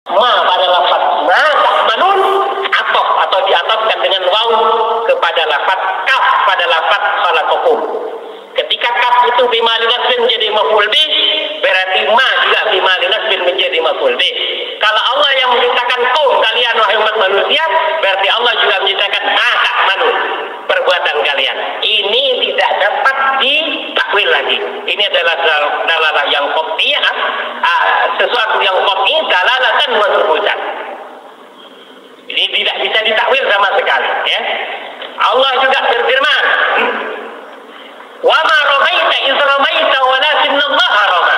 Ma pada lafaz ma ta'manun atof atau diatofkan dengan waw kepada lafaz kaf pada lafaz khalaqakum. Ketika kaf itu bima linasbin menjadi maf'ul bih, berarti ma juga bima linasbin menjadi maf'ul bih. Kalau Allah yang menciptakan kaum kalian wahai umat manusia, berarti Allah juga menciptakan ma ta'manun, perbuatan kalian. Ini tidak dapat ditakwil lagi. Ini adalah dalalah yang qat'iyah, sesuatu yang qat'i dalalatan wa thubutan. Ini tidak bisa ditakwil sama sekali, ya. Allah juga berfirman, "Wa ma ramaita iz ramaita walakinallaha rama."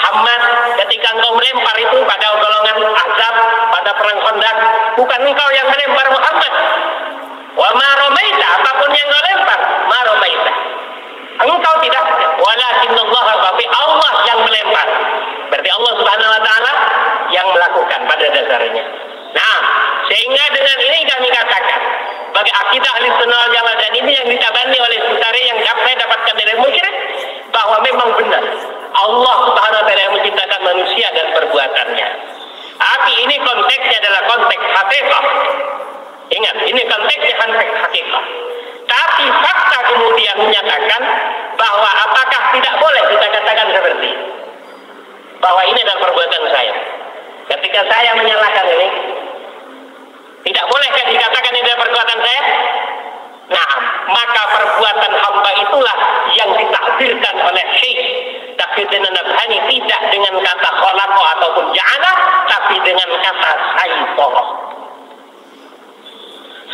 Muhammad, ketika engkau melempar itu pada golongan Ahzab, pada perang Khandaq, bukan engkau yang melempar Muhammad. Wa ma ramaita, apapun yang engkau lempar, ma ramaita. Engkau tidak, walakinallaha, tapi Allah yang melempar. Berarti Allah Subhanahu wa taala yang melakukan pada dasarnya. Nah, sehingga dengan ini kami katakan bagi akidah ahli sunnah wal jamaah, dan ini yang ditabani oleh Sutari yang saya dapatkan dari musyrik, bahwa memang benar Allah Subhanahu wa taala yang menciptakan manusia dan perbuatannya. Tapi ini konteksnya adalah konteks hakikat. Ingat, ini konteksnya hakikat. Tapi fakta kemudian menyatakan bahwa apakah tidak boleh kita katakan seperti bahwa ini adalah perbuatan saya. Ketika saya menyalahkan ini, tidak bolehkah dikatakan ini adalah perbuatan saya? Nah, maka perbuatan hamba itulah yang ditakdirkan oleh Syekh Taqiyuddin Nabhani tidak dengan kata khalaqa ataupun ja'ala, tapi dengan kata saitara.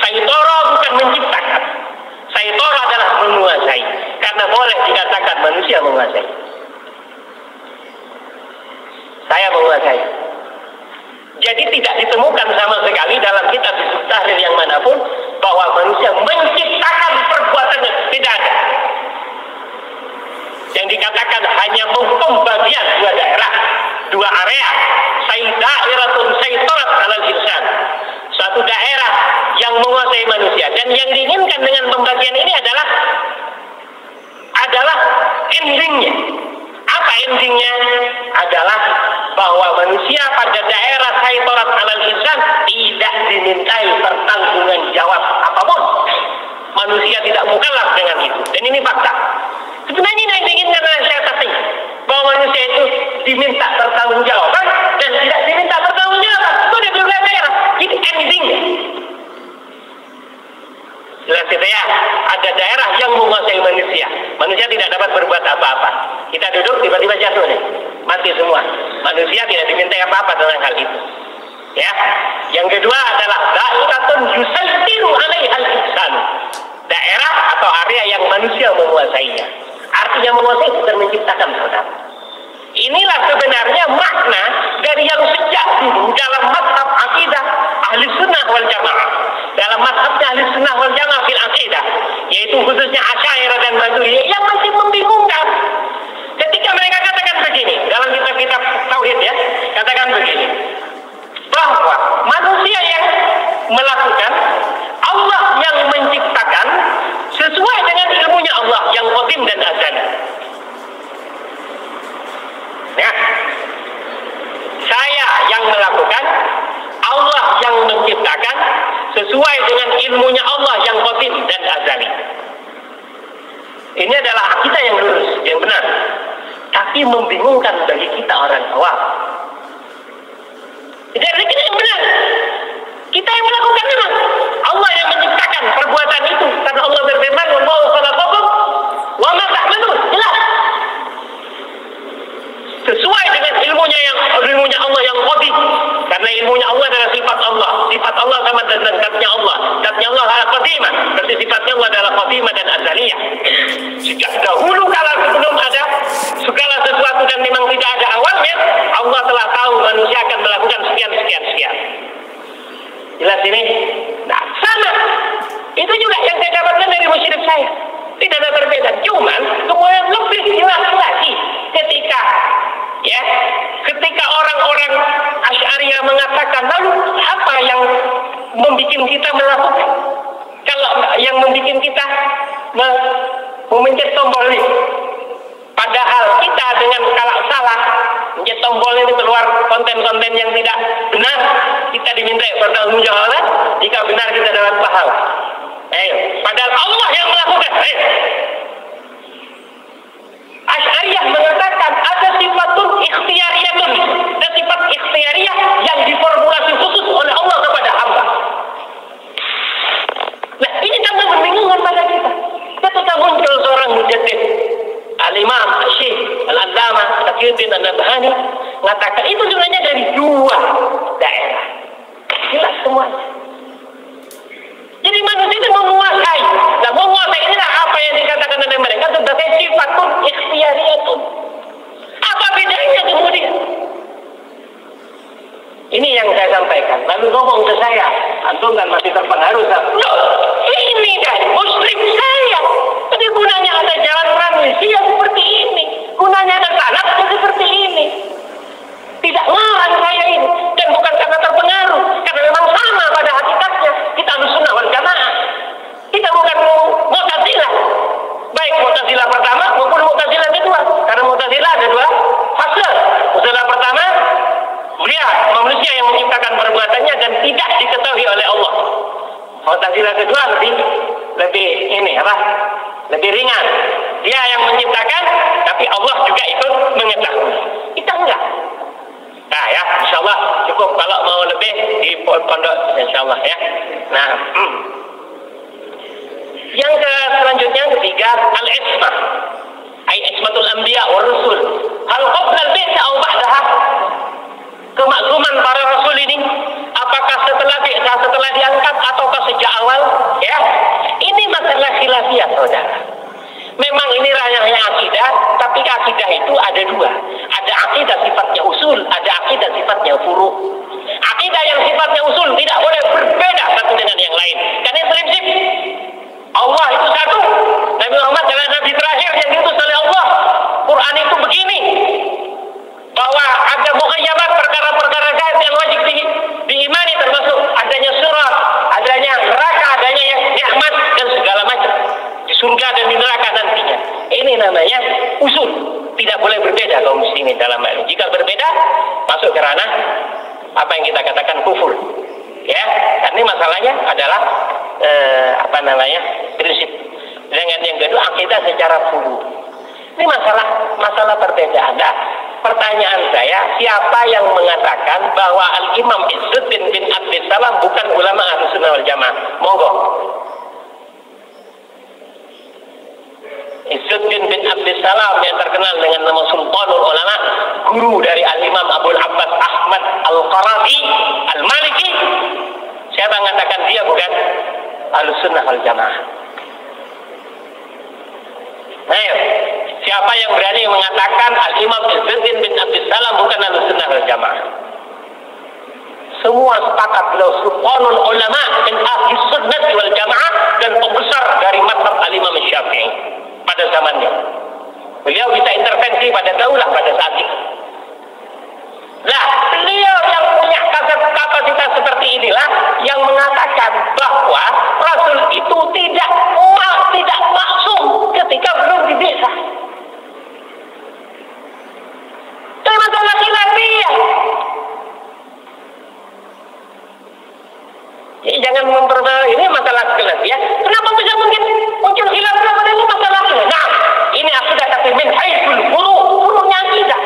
Saitara bukan menciptakan. Saitara adalah menguasai. Karena boleh dikatakan manusia menguasai. Saya menguasai. Jadi tidak ditemukan sama sekali dalam kitab Hizbut Tahrir yang manapun bahwa manusia menciptakan perbuatannya. Tidak ada. Yang dikatakan hanya menghukum bagian dua daerah, dua area. Da'iratun saitarat 'alal insan. Suatu daerah yang menguasai manusia, dan yang diinginkan dengan pembagian ini adalah endingnya. Apa endingnya? Adalah bahwa manusia pada daerah saitarat 'alal insan tidak dimintai pertanggungan jawab apapun. Manusia tidak mukallaf dengan itu, dan ini fakta. Sebenarnya ini yang diinginkan oleh Syekh Taqi, bahwa manusia itu diminta pertanggungjawaban dan tidak diminta pertanggungjawaban. Itu ada dua daerah. Jadi endingnya. Jelas itu ya, ada daerah yang menguasai manusia. Manusia tidak dapat berbuat apa-apa. Kita duduk tiba-tiba jatuh nih, mati semua. Manusia tidak diminta apa-apa tentang hal itu. Ya. Yang kedua adalah da'iratun yusaitiru 'alaihal insan. Daerah atau area yang manusia menguasainya. Artinya menguasai bukan menciptakan, saudara. Inilah sebenarnya makna dari yang sejak dulu dalam mazhab akidah ahli sunnah wal jamaah. Dalam mazhabnya ahli sunnah wal jamaah fil akidah, yaitu khususnya Asy'ariyah dan Maturidiyah, yang masih membingungkan. Ketika mereka katakan begini, dalam kitab-kitab tauhid ya, katakan begini, bahwa manusia yang melakukan, Allah yang menciptakan sesuai dengan ilmunya Allah yang qadim dan azali. Ya, saya yang melakukan, Allah yang menciptakan sesuai dengan ilmunya Allah yang qadim dan azali. Ini adalah akidah yang lurus, yang benar. Tapi membingungkan bagi kita orang awam. Jadi kita yang benar. Kita yang melakukan memang. Allah yang menciptakan perbuatan itu. Karena Allah berfirman, "Wallahu khalaqakum wa ma ta'malun." Jelas. Sesuai dengan ilmunya Allah yang qadim. Karena ilmunya Allah adalah sifat Allah. Sifat Allah sama dengan zatnya Allah. Zatnya Allah adalah qadimah. Berarti sifatnya Allah adalah qadimah dan azaliyah. Sejak dahulu kala sebelum ada segala sesuatu dan memang tidak ada awalnya, Allah telah tahu manusia akan melakukan sekian. Jelas ini? Nah, sama. Itu juga yang saya dapatkan dari musyrik saya. Tidak ada perbedaan. Cuman kemudian lebih jelas lagi ketika orang-orang Asy'ariyah mengatakan, lalu apa yang membuat kita melakukan? Kalau yang membuat kita memencet tombol ini, padahal kita dengan kalau salah mencet tombol ini keluar konten-konten yang tidak benar, diminta pertanggungjawaban jika benar kita dapat pahala. Ayo, padahal Allah yang melakukan. Ayo. Asy'ariyah mengatakan ada sifatun ikhtiyariyatun, ada sifat ikhtiyariyah yang diformulasi khusus oleh Allah kepada hamba. Nah, ini sangat membingungkan pada kita. Ketika muncul seorang mujaddid, Al-Imam Syekh Al-Allamah Taqiyuddin An-Nabhani mengatakan itu sebenarnya dari dua daerah. Jelas semuanya. Jadi manusia itu menguasai. Nah, menguasai inilah apa yang dikatakan oleh mereka sebagai sifatun ikhtiyariyatun. Apa bedanya kemudian? Ini yang saya sampaikan. Lalu ngomong ke saya, antum kan masih terpengaruh. Loh, ini kan muslim saya. Jadi gunanya ada jalan transmisi yang seperti ini. Gunanya ada tanah yang seperti ini. Tidak ngarang saya ini. Dan bukan karena terpengaruh. Karena memang sama pada hakikatnya. Kita Ahlussunnah wal Jamaah. Kita bukan Mu'tazilah. Baik Mu'tazilah pertama maupun Mu'tazilah kedua. Karena Mu'tazilah ada dua fase. Mu'tazilah pertama, dia manusia yang menciptakan perbuatannya dan tidak diketahui oleh Allah. Mu'tazilah kedua lebih lebih ringan. Dia yang menciptakan, tapi Allah juga ikut mengetahui. Kita enggak. Nah ya, insyaallah cukup. Kalau mau lebih di pondok, insyaallah ya. Nah, yang selanjutnya ketiga, al-ismah. Ai ismatul anbiya wa rusul. Hal qabla al-bi'tsah aw ba'daha? Kemakzuman para rasul ini apakah setelah bi'tsah, setelah diangkat ataukah sejak awal? Ya. Ini masalah khilafiyah, saudara. Memang ini ranahnya akidah, tapi akidah itu ada dua. Ada akidah sifatnya usul, ada akidah sifatnya furu'. Akidah yang sifatnya usul tidak boleh berbeda satu dengan yang lain. Karena prinsip Allah itu satu. Nabi Muhammad adalah nabi terakhir yang diutus oleh Allah. Quran itu begini. Bahwa ada mughayyabat perkara-perkara gaib yang wajib diimani, termasuk adanya surat, adanya neraka, adanya yang nikmat dan segala macam di surga dan di neraka nantinya. Ini namanya usul. Tidak boleh berbeda kaum muslimin dalam hal ini. Jika berbeda, masuk ke ranah apa yang kita katakan kufur. Ya, karena masalahnya adalah prinsip. Dengan yang kedua, akidah secara furu'. Ini masalah perbedaan. Nah, pertanyaan saya, siapa yang mengatakan bahwa Al-Imam Izzuddin bin Abdissalam bukan ulama Ahlussunnah wal Jamaah? Monggo. Izzuddin bin Abdissalam yang terkenal dengan nama Sultanul Ulama, guru dari Al-Imam Abul Abbas Ahmad Al-Qarazi Al-Maliki. Siapa yang mengatakan dia bukan Ahlussunnah wal Jamaah? Ayo, siapa yang berani mengatakan Al-Imam Izzuddin bin Abdissalam bukan Ahlussunnah wal Jamaah? Semua sepakat beliau Sultanul Ulama min Ahlussunnah wal Jamaah dan pembesar dari mazhab Al-Imam Syafi'i pada zamannya. Beliau bisa intervensi pada daulah pada saat itu. Nah, beliau yang punya kapasitas seperti inilah yang mengatakan bahwa Rasul itu tidak maksum ketika belum dibi'tsah. Itu masalah khilafiyah. Jadi jangan ini masalah khilafiyah. Kenapa bisa mungkin muncul khilafiyah pada ini masalah ini? Nah, ini akidah tapi min haitsul furu'nya akidah.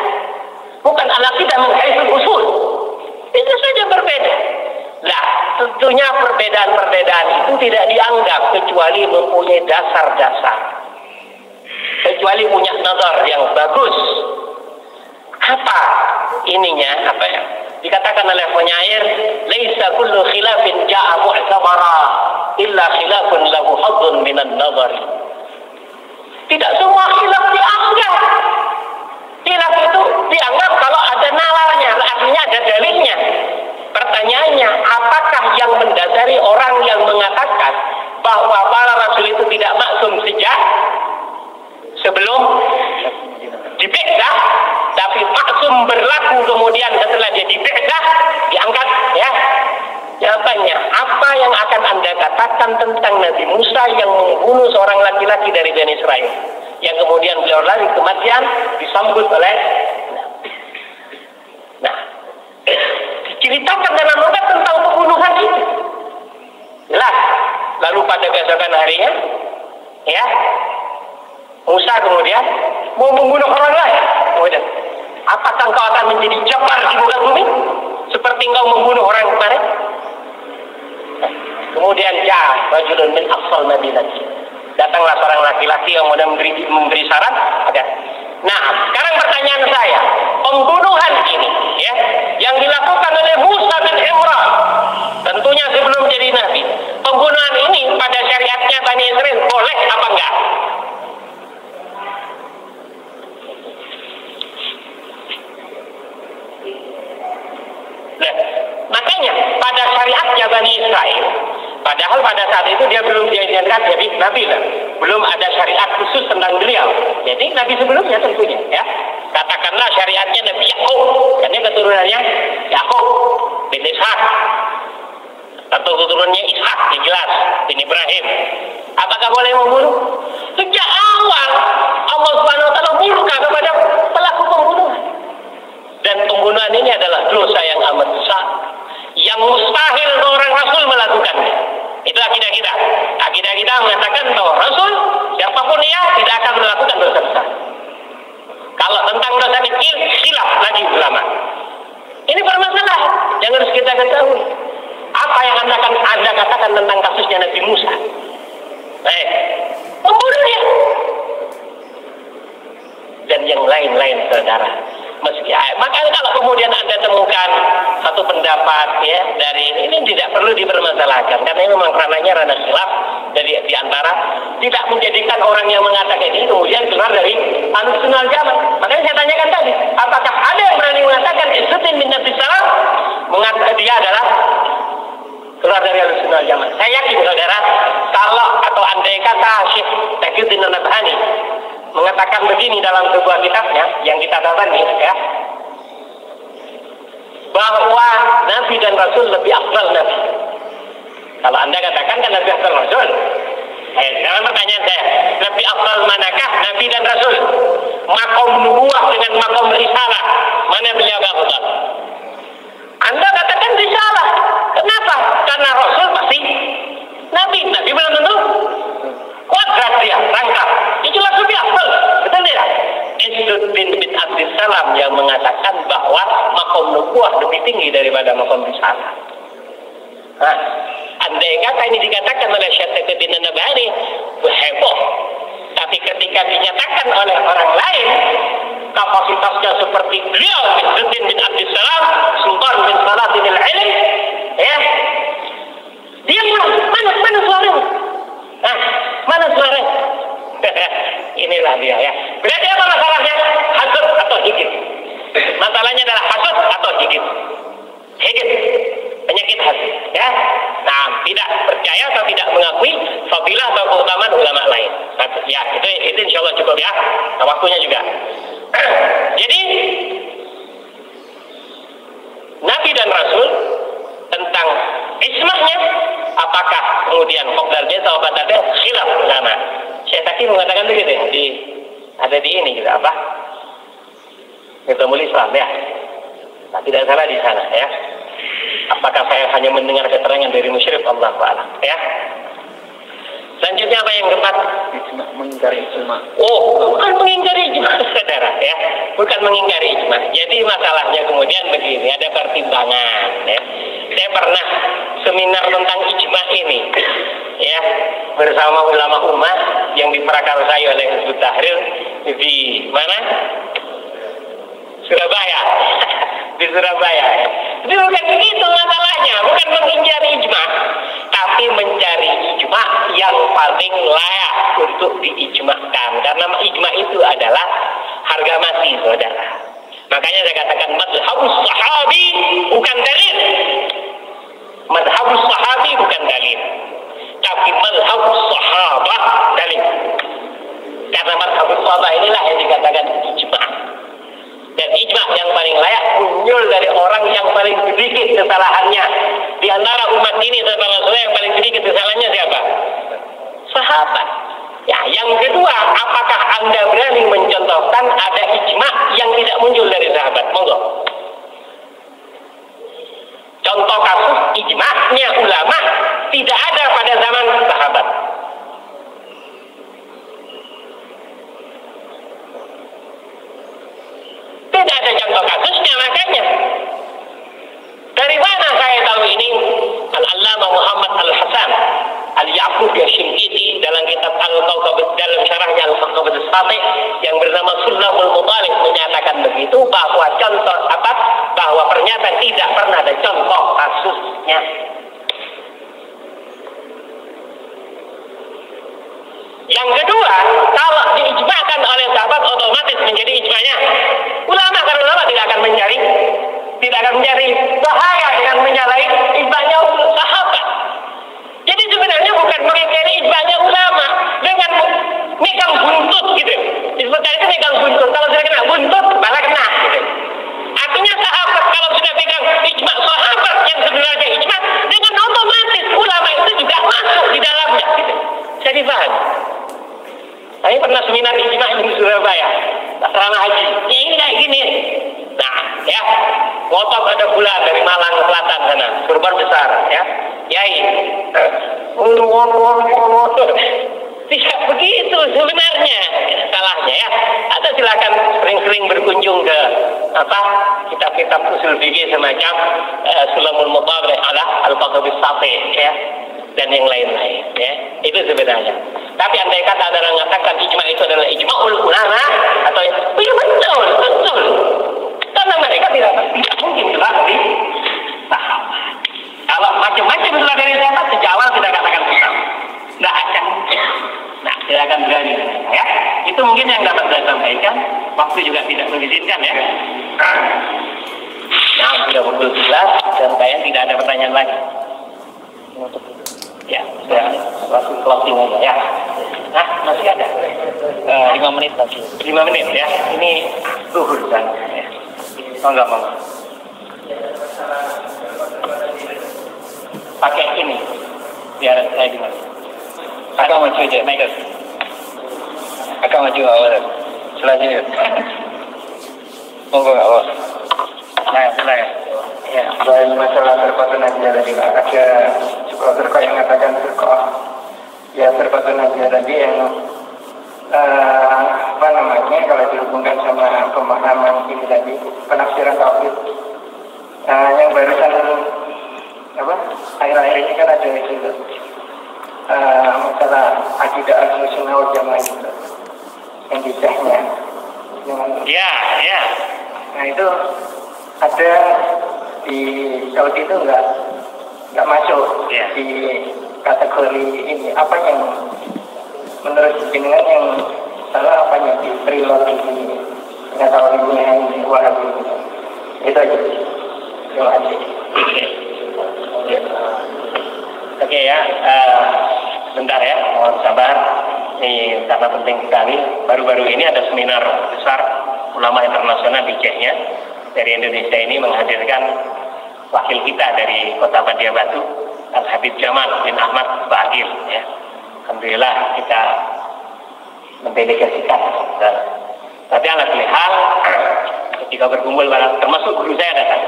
Bukan al-aqidah min haitsul usul. Itu saja berbeda. Nah, tentunya perbedaan-perbedaan itu tidak dianggap kecuali mempunyai dasar-dasar. Kecuali punya nazar yang bagus. Apa ininya? Apa ya? Dikatakan oleh penyair, "Laisa kullu khilafin ja'a mu'tabara, illa khilafun lahu hadzun minan nazar." Tidak semua khilaf dianggap. Khilaf itu dianggap kalau ada nalarnya, artinya ada dalilnya. Pertanyaannya, apakah yang mendasari orang yang mengatakan bahwa para rasul itu tidak maksum sejak sebelum dibi'tsah, tapi maksum berlaku kemudian setelah dia dibi'tsah, diangkat, ya? Jawabannya, apa yang akan Anda katakan tentang Nabi Musa yang membunuh seorang laki-laki dari Bani Israel, yang kemudian beliau lari kematian disambut oleh diceritakan dalam logat tentang pembunuhan itu. Jelas. Lalu pada keesokan harinya, ya, Musa kemudian mau membunuh orang lain. Kemudian, apakah engkau akan menjadi jabbar di muka bumi seperti engkau membunuh orang kemarin? Kemudian rajulun min aqsal Madinah. Datanglah seorang laki-laki yang memberi saran. Ada. Nah, sekarang pertanyaan saya, pembunuhan ini, ya, yang dilakukan oleh Musa bin Imran, tentunya sebelum jadi nabi. Pembunuhan ini pada syariatnya Bani Israel boleh apa enggak? Nah, makanya pada syariatnya Bani Israel, padahal pada saat itu dia belum dijadikan jadi nabi lah. Belum ada syariat khusus tentang beliau. Jadi nabi sebelumnya tentunya, ya. Katakanlah syariatnya Nabi Yakub, karena keturunannya Yakub bin Ishak, atau keturunannya Ishak, yang jelas bin Ibrahim. Apakah boleh membunuh? Sejak awal Allah Subhanahu wa taala murka kepada pelaku pembunuhan. Dan pembunuhan ini adalah dosa yang amat besar, yang mustahil seorang rasul melakukannya. Itu akidah kita. Akidah kita mengatakan bahwa rasul siapapun ia tidak akan melakukan dosa besar. Kalau tentang dosa kecil, khilaf lagi ulama. Ini bermasalah yang harus kita ketahui. Apa yang Anda katakan tentang kasusnya Nabi Musa? Baik, pembunuhnya. Dan yang lain-lain, saudara. Maka kalau kemudian Anda temukan satu pendapat, ya, dari ini tidak perlu dipermasalahkan, karena ini memang ranahnya ranah khilaf dari di antara, tidak menjadikan orang yang mengatakan ini kemudian keluar dari Ahlus Sunnah wal Jamaah. Makanya saya tanyakan tadi, apakah ada yang berani mengatakan Izzuddin bin Nabi Salam mengatakan dia adalah keluar dari Ahlus Sunnah wal Jamaah? Saya yakin saudara, kalau atau andai kata Syekh Taqiyuddin An-Nabhani mengatakan begini dalam sebuah kitabnya yang kita dapat nih, ya, bahwa Nabi dan Rasul lebih afdal Nabi. Kalau Anda katakan kan lebih afdal Rasul, dalam pertanyaan saya, lebih afdal manakah Nabi dan Rasul? Makom nubuwah dengan makom risalah, mana beliau agak afdal? Anda katakan risalah. Kenapa? Karena Rasul pasti Nabi. Nabi belum tentu kuadrat dia, rangkap. Itu jelas lebih afdal. Betul tidak? Izzuddin bin Abdus Salam yang mengatakan bahwa makom nubuwah lebih tinggi daripada makom risalah. Nah, andai kata ini dikatakan oleh Syekh Taqiyuddin An-Nabhani, heboh. Tapi ketika dinyatakan oleh orang lain, kapasitasnya seperti beliau, Izzuddin bin Abdus Salam, Sultan bin Salatinil Ilm, ya, dia mana suaranya? Nah, mana suaranya? Inilah dia, ya. Berarti apa masalahnya? Hasud atau hikit? Masalahnya adalah hasud atau hikit? Hikit, penyakit hasud, ya. Nah, tidak percaya atau tidak mengakui fadilah atau keutamaan ulama lain. Ya, itu insya Allah cukup, ya. Nah, waktunya juga. Jadi Nabi dan Rasul tentang ismahnya, apakah kemudian qabla al-ba'ts atau ba'da al-ba'ts, khilaf ulama. Syekh Taqi mengatakan begitu, ada di ini juga apa? Nizamul Islam, ya. Nah, tidak salah di sana, ya. Apakah saya hanya mendengar keterangan dari musyrik, Allah Ta'ala, ya. Selanjutnya apa yang keempat? Ijma, mengingkari ijma. Oh, bukan mengingkari ijma, saudara, ya. Bukan mengingkari ijma. Jadi masalahnya kemudian begini, ada pertimbangan, ya. Saya pernah seminar tentang ijma ini, ya, bersama ulama ummah yang diprakarsai oleh Hizbut Tahrir di mana? Surabaya. Di Surabaya, ya. Jadi bukan begitu masalahnya, bukan mengingkari ijma, tapi mencari ijma yang paling layak untuk diijmakan. Karena ijma itu adalah harga mati, saudara. Makanya saya katakan madhabus sahabi bukan dalil. Madhabus sahabi bukan dalil, tapi madhabus sahabah dalil. Karena madhabus sahabah inilah yang dikatakan ijma. Dan ijma yang paling layak muncul dari orang yang paling sedikit kesalahannya. Di antara umat ini setelah Rasulullah yang paling sedikit kesalahannya siapa? Sahabat. Ya, yang kedua, apakah Anda berani mencontohkan ada ijma yang tidak muncul dari sahabat? Monggo. ijma'nya ulama tidak ada pada zaman sahabat. Tidak ada contoh kasusnya, makanya dari mana saya tahu ini? Al-Allamah Muhammad Al-Hasan Al-Ya'qubi Asy-Shinqiti dalam kitab Al-Kawkab, dalam syarahnya Al-Kawkab As-Sati yang bernama Sulamul Mutalib menyatakan begitu, bahwa contoh bahwa pernyataan tidak pernah ada contoh kasusnya. Yang kedua, kalau diijma'kan oleh sahabat otomatis menjadi ijma'nya ulama, karena ulama tidak akan mencari bahaya dengan menyalahi ijma'nya sahabat. Jadi sebenarnya bukan mengingkari ijma'nya ulama dengan megang buntut gitu. Disebutkan itu megang buntut. Kalau sudah kena buntut, malah kena gitu. Artinya sahabat kalau sudah pegang ijma' sahabat yang sebenarnya ijma', dengan otomatis ulama itu juga masuk di dalamnya gitu. Jadi paham? Saya pernah seminar ijma' di Surabaya, asrama haji. Ya ini kayak gini. Nah, ya, ngotot ada bulan dari Malang ke Selatan sana, kurban besar, ya. Yai, tidak begitu sebenarnya, salahnya ya. Atau silakan sering-sering berkunjung ke kitab-kitab usul fikih semacam Sulamul Mutalib ala Al-Kawkab As-Sati, ya, dan yang lain-lain, ya. Itu sebenarnya. Tapi andai kata ada yang mengatakan ijma' itu adalah ijma'ul ulama atau ya betul. Karena mereka tidak mungkin telah dari sahabat. Kalau macam-macam telah dari sahabat, sejak awal tidak katakan bersama. Tidak akan. Nah, tidak akan berani. Ya, itu mungkin yang dapat saya sampaikan. Waktu juga tidak mengizinkan ya. Nah, sudah pukul 11 dan saya tidak ada pertanyaan lagi. Ya, sudah langsung closing aja ya. Nah, masih ada 5 menit lagi. 5 menit ya. Ini zuhur kan. Ya. Oh enggak mau. Pakai ini biar saya dengar. Agak maju aja, naik. Agak maju awal. Selanjutnya. Monggo awal. Nah, silakan. Ya, Selain masalah terpatu Nadia tadi, ada sebuah terkait yang mengatakan terkait ya terpatu Nadia tadi yang kalau dihubungkan sama pemahaman ini tadi penafsiran tauhid. Yang barusan akhir-akhir ini kan ada itu masalah akidah Ahlussunnah wal Jamaah itu yang bid'ahnya. Ya. Nah itu ada di Saudi itu nggak masuk di kategori ini. Apa yang menurut jenengan yang salah, apanya di trilogi ini pengetahuan yang Wahabi itu aja. Terima kasih. Oke ya, sebentar ya, mohon sabar. Ini karena penting sekali. Baru-baru ini ada seminar besar ulama internasional di Chechnya. Dari Indonesia ini menghadirkan wakil kita dari Kota Badia Batu, Al-Habib Jamal bin Ahmad Bagil. Ya. Alhamdulillah kita mendelegasikan. Tapi alhamdulillah ketika berkumpul termasuk guru saya datang,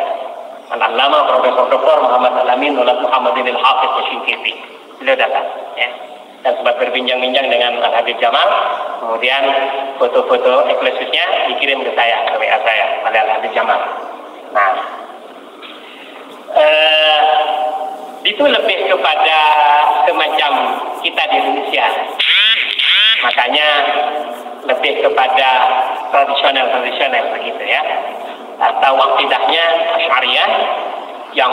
Al-Allamah Profesor Dr. Muhammad Al-Amin Muhammadin Al-Hafiz Asy-Shinqiti. Beliau datang. Ya. Dan sempat berbincang-bincang dengan Al-Habib Jamal. Kemudian foto-foto eksklusifnya dikirim ke saya, ke WA saya, oleh Al-Habib Jamal. Nah, itu lebih kepada semacam kita di Indonesia. Makanya lebih kepada tradisional begitu ya. Atau wakidahnya Asy'ariyah yang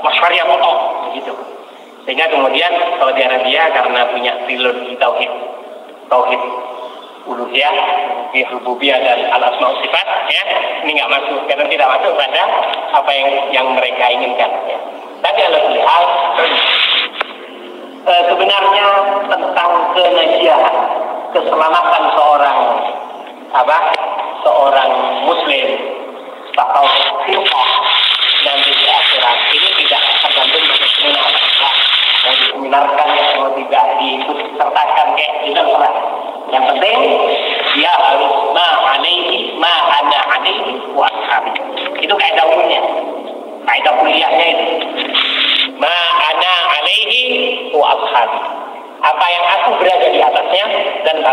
Asy'ariyah mutlak begitu. Sehingga kemudian Saudi Arabia karena punya trilogi tauhid uluhiyah, rububiyah dan al-asma wa sifat ya, ini nggak masuk karena tidak masuk pada apa yang mereka inginkan ya. Tapi alhamdulillah sebenarnya tentang kenajian, keselamatan seorang muslim atau firqah nanti di akhirat ini tidak tergantung pada seminar mau diseminarkan mau tidak disertakan kayak gitu lah. Yang penting dia harus ana alaihi wa ashabi. Itu kaidah umumnya, kaidah kuliahnya itu.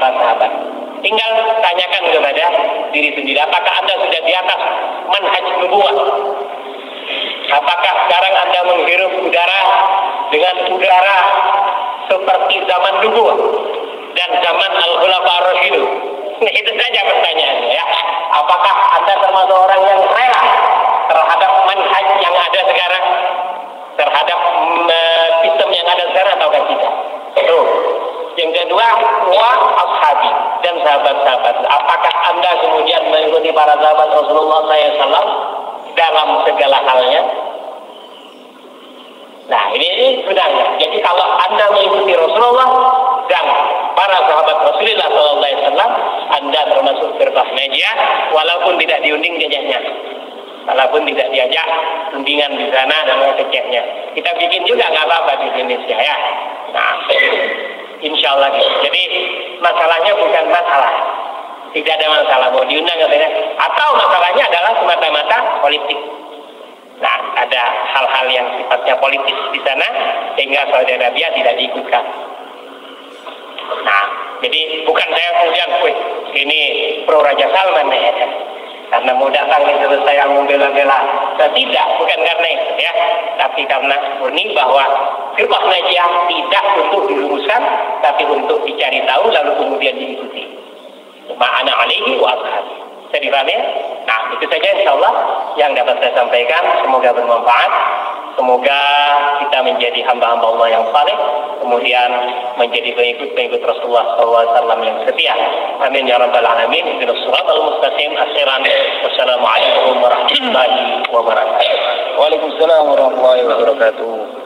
para sahabat. Tinggal tanyakan kepada diri sendiri, apakah Anda sudah di atas manhaj nubuwah? Apakah sekarang Anda menghirup udara dengan udara seperti zaman nubuwah dan zaman al-khulafa ar-rasyidun? Nah, itu saja pertanyaannya ya. Apakah Anda termasuk orang yang rela terhadap manhaj yang ada sekarang, terhadap sistem yang ada sekarang, ataukah tidak? Tuh. Yang kedua, wa ashabi, dan sahabat-sahabat. Apakah Anda kemudian mengikuti para sahabat Rasulullah SAW dalam segala halnya? Nah, ini sebenarnya. Jadi kalau Anda mengikuti Rasulullah dan para sahabat Rasulullah SAW, Anda termasuk firqah najiyah, walaupun tidak diunding gajahnya, walaupun tidak diajak rundingan di sana dan kecehnya. Kita bikin juga nggak apa-apa di Indonesia ya. Nah, insya Allah gitu. Jadi masalahnya bukan masalah, tidak ada masalah mau diundang katanya, atau masalahnya adalah semata-mata politik. Nah, ada hal-hal yang sifatnya politis di sana sehingga Saudi Arabia tidak diikutkan. Nah, jadi bukan saya kemudian, ini pro Raja Salman ya, karena mau datang itu saya membela-bela. Nah, tidak, bukan karena itu ya, tapi karena murni bahwa firqah najiyah tidak untuk diluruskan, tapi untuk dicari tahu lalu kemudian diikuti. Ma'ana alaihi wa ashabi. Saya dipahami? Nah, itu saja insyaallah yang dapat saya sampaikan. Semoga bermanfaat. Semoga kita menjadi hamba-hamba Allah yang saleh, kemudian menjadi pengikut Rasulullah SAW yang setia. Amin ya rabbal alamin. Ihdinas siratal mustaqim. Akhiran, wassalamualaikum warahmatullahi wabarakatuh. Waalaikumsalam warahmatullahi wabarakatuh.